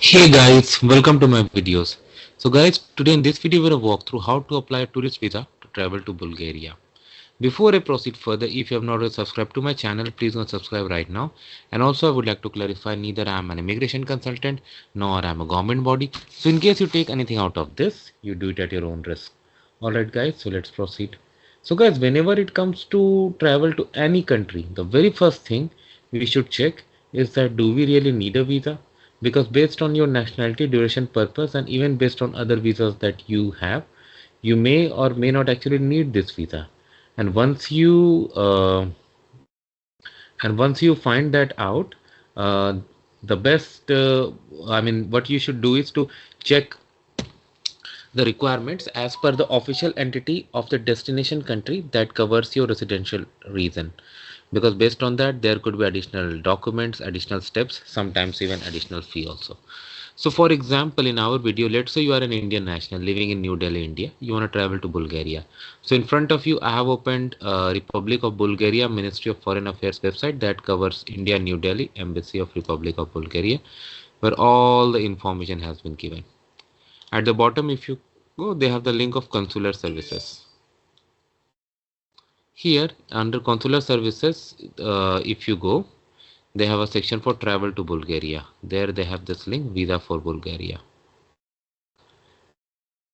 Hey guys, welcome to my videos. So guys, today in this video we're going to walk through how to apply a tourist visa to travel to Bulgaria. Before I proceed further, if you have not already subscribed to my channel, please go subscribe right now. And also I would like to clarify, neither I am an immigration consultant nor I am a government body. So in case you take anything out of this, you do it at your own risk. Alright guys, so let's proceed. So guys, whenever it comes to travel to any country, the very first thing we should check is that do we really need a visa? Because based on your nationality, duration, purpose, and even based on other visas that you have, you may or may not actually need this visa. And once you find that out, uh, the best I mean what you should do is to check the requirements as per the official entity of the destination country that covers your residential region, because based on that there could be additional documents, additional steps, sometimes even additional fee also. So for example, in our video, let's say you are an Indian national living in New Delhi, India. You want to travel to Bulgaria. So in front of you, I have opened Republic of Bulgaria Ministry of Foreign Affairs website that covers India, New Delhi, Embassy of Republic of Bulgaria, where all the information has been given. At the bottom, if you go, they have the link of consular services. Here under consular services, if you go, they have a section for travel to Bulgaria. There they have this link, visa for Bulgaria.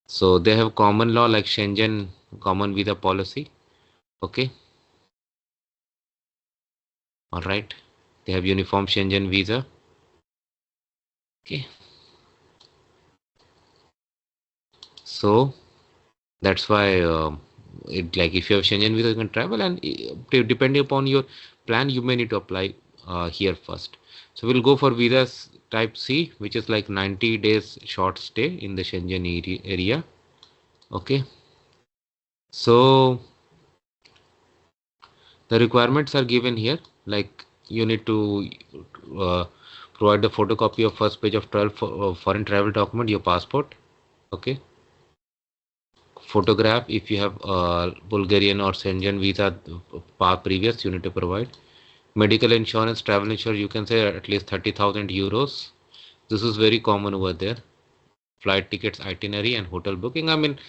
So they have common law like Schengen common visa policy. Okay. All right. They have uniform Schengen visa. Okay. So that's why it, like if you have Schengen visa, you can travel, and depending upon your plan, you may need to apply here first. So we'll go for visas type C, which is like 90 days short stay in the Schengen area. Okay. So the requirements are given here, like you need to uh, provide the photocopy of first page of foreign travel document, your passport. Okay. Photograph, if you have Bulgarian or Schengen visa previous, you need to provide. Medical insurance, travel insurance, you can say at least 30,000 euros. This is very common over there. Flight tickets, itinerary, and hotel booking. I mean,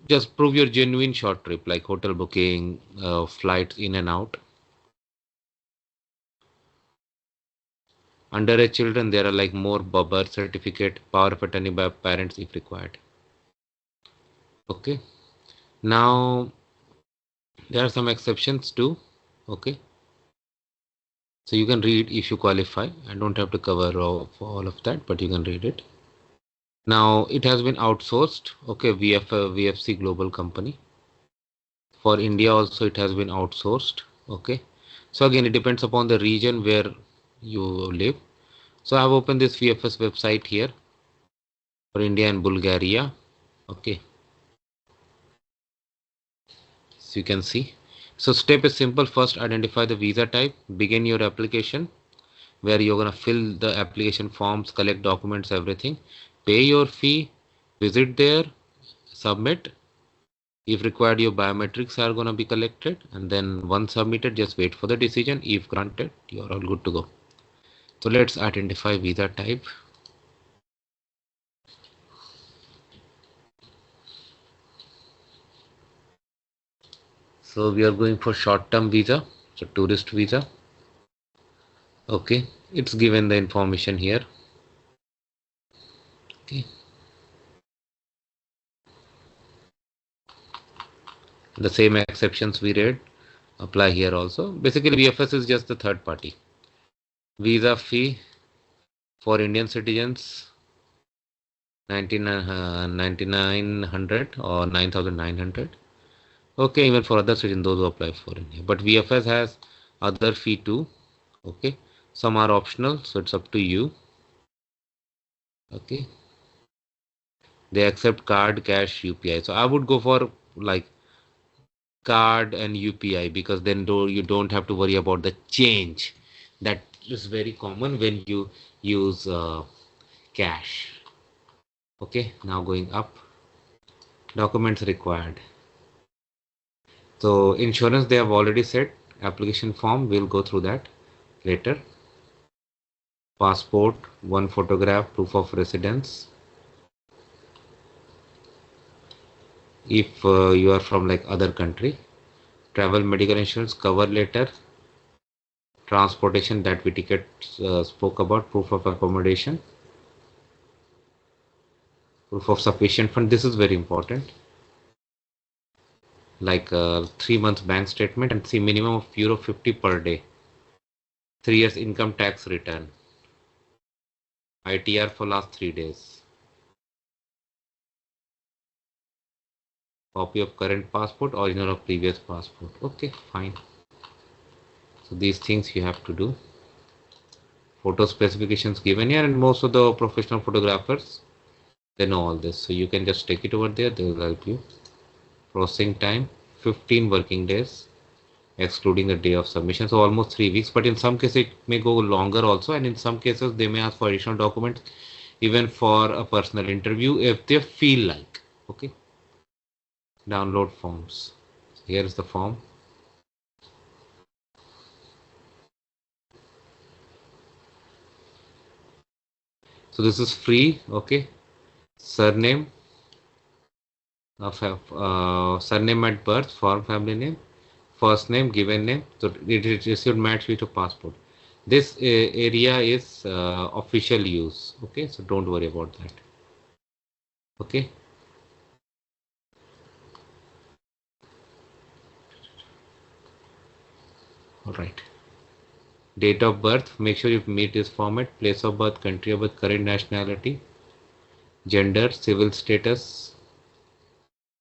just prove your genuine short trip, like hotel booking, flights in and out. Underage children, there are like more birth certificate, power of attorney by parents if required. Okay. Now there are some exceptions too. Okay. So you can read if you qualify. I don't have to cover all of that, but you can read it. Now it has been outsourced. Okay, VFC global company. For India also it has been outsourced. Okay. So again, it depends upon the region where you live. So I've opened this VFS website here for India and Bulgaria. Okay. So you can see. So step is simple. First, identify the visa type. Begin your application, where you're gonna fill the application forms, collect documents, everything. Pay your fee. Visit there. Submit. If required, your biometrics are gonna be collected, and then once submitted, just wait for the decision. If granted, you're all good to go. So let's identify visa type. So we are going for short-term visa, so tourist visa. Okay, it's given the information here. Okay. The same exceptions we read apply here also. Basically, VFS is just the third party. Visa fee for Indian citizens 9900 or 9900. Okay, even for other citizens, those who apply for India. But VFS has other fee too. Okay, some are optional, so it's up to you. Okay, they accept card, cash, UPI. So I would go for like card and UPI, because then you don't have to worry about the change. That is very common when you use cash. Okay, now going up, documents required. So insurance they have already said, application form, we'll go through that later. passport, one photograph, proof of residence. If you are from like other country, travel medical insurance, cover letter, transportation that we ticket spoke about, proof of accommodation, proof of sufficient fund. This is very important. Like 3 months bank statement and see minimum of euro 50 per day. 3 years income tax return. ITR for last 3 days. Copy of current passport, original of previous passport. Okay, fine. So these things you have to do. Photo specifications given here, and most of the professional photographers, they know all this. So you can just take it over there, they will help you. Processing time 15 working days excluding the day of submission, so almost 3 weeks, but in some cases it may go longer also, and in some cases they may ask for additional documents even for a personal interview if they feel like. Okay, download forms. Here is the form. So this is free. Okay, surname of surname at birth, form family name, first name, given name. So it should match with your passport. This area is official use. Okay, so don't worry about that. Okay. All right. Date of birth, make sure you meet this format. Place of birth, country of birth, current nationality, gender, civil status,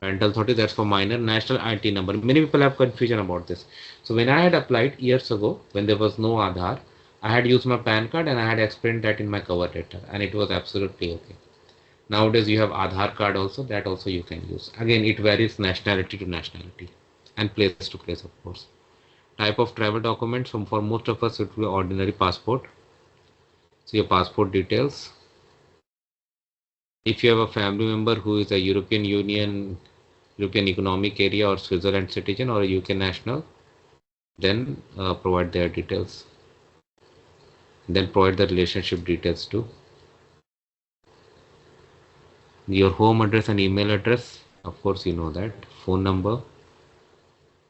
parental authority, that's for minor, national ID number. Many people have confusion about this. So when I had applied years ago, when there was no Aadhaar, I had used my PAN card and I had explained that in my cover letter and it was absolutely okay. Nowadays you have Aadhaar card also, that also you can use. Again, it varies nationality to nationality and place to place, of course. Type of travel documents, for most of us it will be ordinary passport. So your passport details. If you have a family member who is a European Union, European Economic Area or Switzerland citizen or a UK national, then provide their details. Then provide the relationship details too. Your home address and email address, of course you know that. Phone number.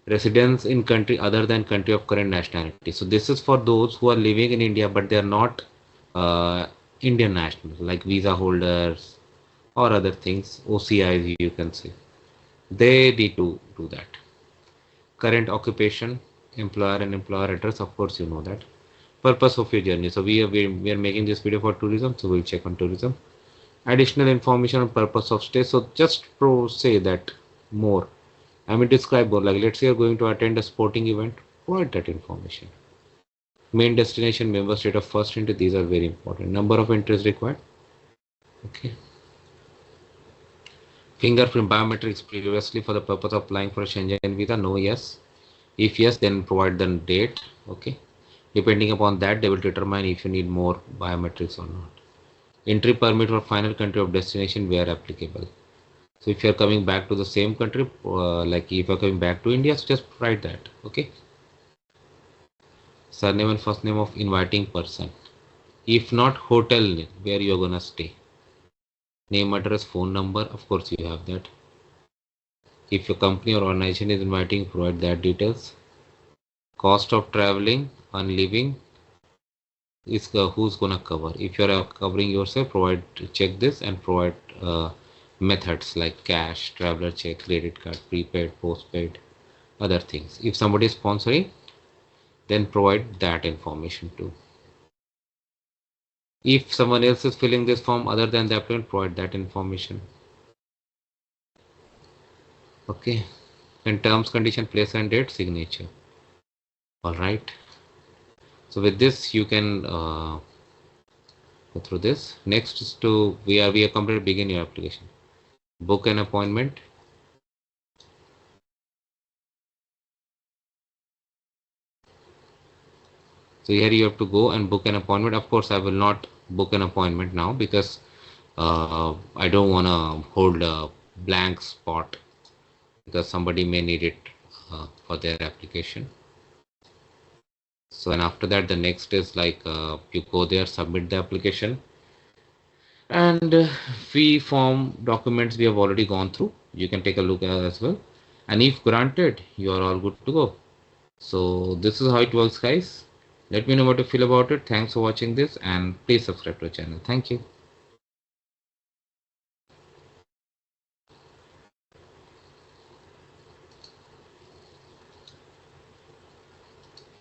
Residence in country other than country of current nationality. So this is for those who are living in India but they are not uh, Indian nationals, like visa holders or other things, OCIs you can say. They need to do that. Current occupation, employer and employer address, of course you know that. Purpose of your journey. So we are making this video for tourism, so we'll check on tourism. Additional information on purpose of stay. So just say that more. I mean describe more. Like let's say you're going to attend a sporting event, provide that information. Main destination, member state of first entry, these are very important. Number of entries required. Okay. Fingerprint biometrics previously for the purpose of applying for a Schengen visa. No, yes. If yes, then provide the date. Okay. Depending upon that, they will determine if you need more biometrics or not. Entry permit for final country of destination where applicable. So if you are coming back to the same country, like if you are coming back to India, so just write that. Okay. Surname and first name of inviting person. If not, hotel name where you are gonna stay. Name, address, phone number. Of course, you have that. If your company or organization is inviting, provide that details. Cost of traveling and living is who's gonna cover. If you're covering yourself, provide check this and provide methods like cash, traveler check, credit card, prepaid, postpaid, other things. If somebody is sponsoring, then provide that information too. If someone else is filling this form other than the applicant, provide that information. Okay. And terms, condition, place and date, signature. All right. So with this, you can go through this. Next is to we are completely begin your application. Book an appointment. So here you have to go and book an appointment. Of course, I will not book an appointment now because I don't want to hold a blank spot because somebody may need it for their application. So and after that the next is like you go there, submit the application, and fee form documents we have already gone through. You can take a look at as well, and if granted, you are all good to go. So this is how it works, guys. Let me know what you feel about it. Thanks for watching this, and please subscribe to the channel. Thank you.